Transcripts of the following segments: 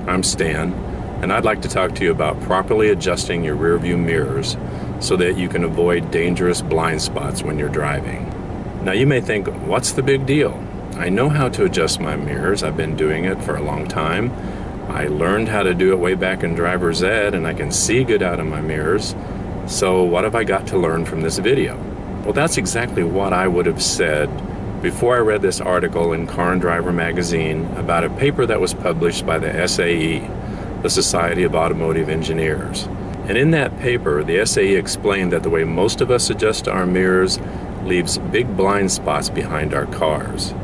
I'm Stan, and I'd like to talk to you about properly adjusting your rear view mirrors so that you can avoid dangerous blind spots when you're driving. Now you may think, what's the big deal? I know how to adjust my mirrors. I've been doing it for a long time. I learned how to do it way back in driver's ed, and I can see good out of my mirrors. So what have I got to learn from this video? Well, that's exactly what I would have said before I read this article in Car and Driver magazine about a paper that was published by the SAE, the Society of Automotive Engineers. And in that paper, the SAE explained that the way most of us adjust our mirrors leaves big blind spots behind our cars.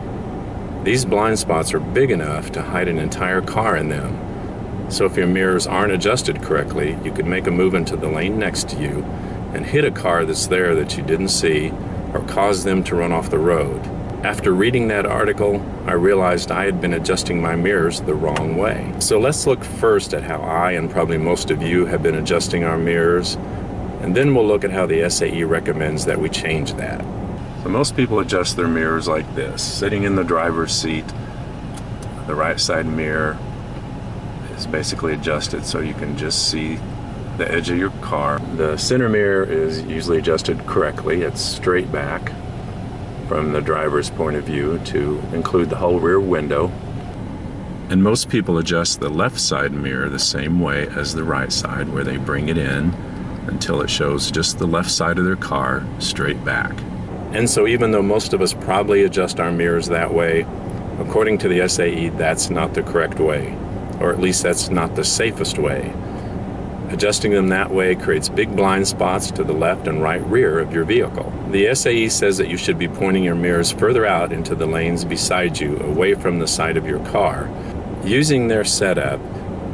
These blind spots are big enough to hide an entire car in them. So if your mirrors aren't adjusted correctly, you could make a move into the lane next to you and hit a car that's there that you didn't see, or cause them to run off the road. After reading that article, I realized I had been adjusting my mirrors the wrong way. So let's look first at how I, and probably most of you, have been adjusting our mirrors, and then we'll look at how the SAE recommends that we change that. So most people adjust their mirrors like this. Sitting in the driver's seat, the right side mirror is basically adjusted so you can just see the edge of your car. The center mirror is usually adjusted correctly. It's straight back from the driver's point of view to include the whole rear window. And most people adjust the left side mirror the same way as the right side, where they bring it in until it shows just the left side of their car straight back. And so even though most of us probably adjust our mirrors that way, according to the SAE, that's not the correct way, or at least that's not the safest way. Adjusting them that way creates big blind spots to the left and right rear of your vehicle. The SAE says that you should be pointing your mirrors further out into the lanes beside you, away from the side of your car. Using their setup,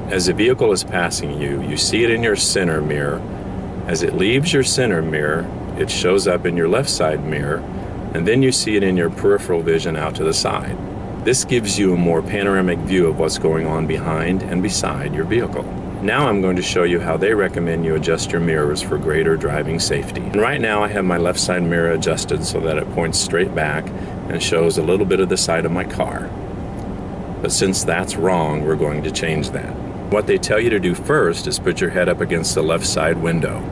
as a vehicle is passing you, you see it in your center mirror. As it leaves your center mirror, it shows up in your left side mirror, and then you see it in your peripheral vision out to the side. This gives you a more panoramic view of what's going on behind and beside your vehicle. Now I'm going to show you how they recommend you adjust your mirrors for greater driving safety. And right now I have my left side mirror adjusted so that it points straight back and shows a little bit of the side of my car. But since that's wrong, we're going to change that. What they tell you to do first is put your head up against the left side window.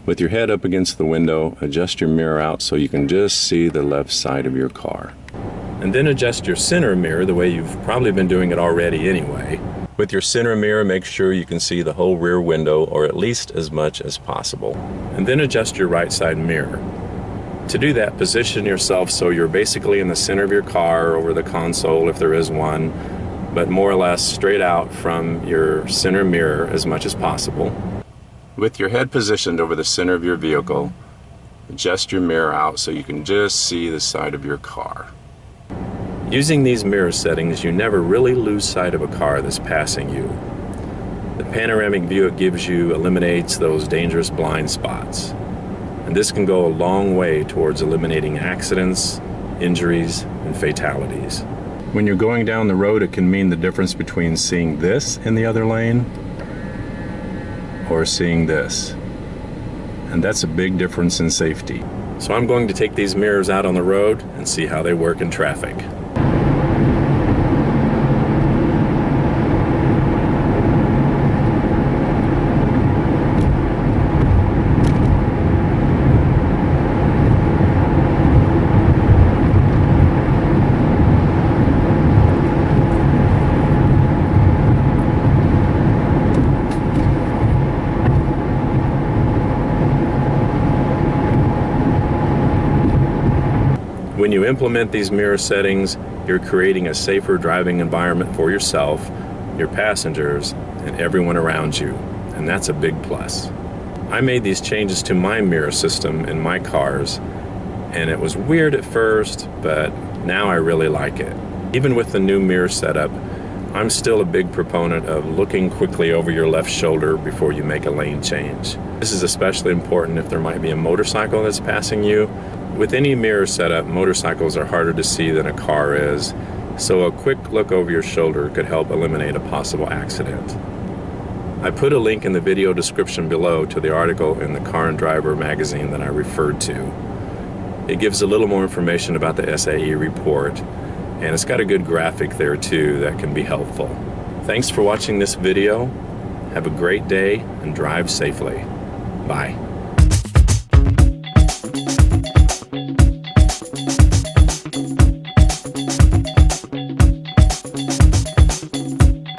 With your head up against the window, adjust your mirror out so you can just see the left side of your car. And then adjust your center mirror the way you've probably been doing it already anyway. With your center mirror, make sure you can see the whole rear window, or at least as much as possible. And then adjust your right side mirror. To do that, position yourself so you're basically in the center of your car, over the console if there is one, but more or less straight out from your center mirror as much as possible. With your head positioned over the center of your vehicle, adjust your mirror out so you can just see the side of your car. Using these mirror settings, you never really lose sight of a car that's passing you. The panoramic view it gives you eliminates those dangerous blind spots. And this can go a long way towards eliminating accidents, injuries, and fatalities. When you're going down the road, it can mean the difference between seeing this in the other lane or seeing this. And that's a big difference in safety. So I'm going to take these mirrors out on the road and see how they work in traffic. When you implement these mirror settings, you're creating a safer driving environment for yourself, your passengers, and everyone around you, and that's a big plus. I made these changes to my mirror system in my cars, and it was weird at first, but now I really like it. Even with the new mirror setup, I'm still a big proponent of looking quickly over your left shoulder before you make a lane change. This is especially important if there might be a motorcycle that's passing you. With any mirror setup, motorcycles are harder to see than a car is, so a quick look over your shoulder could help eliminate a possible accident. I put a link in the video description below to the article in the Car and Driver magazine that I referred to. It gives a little more information about the SAE report, and it's got a good graphic there too that can be helpful. Thanks for watching this video. Have a great day and drive safely. Bye.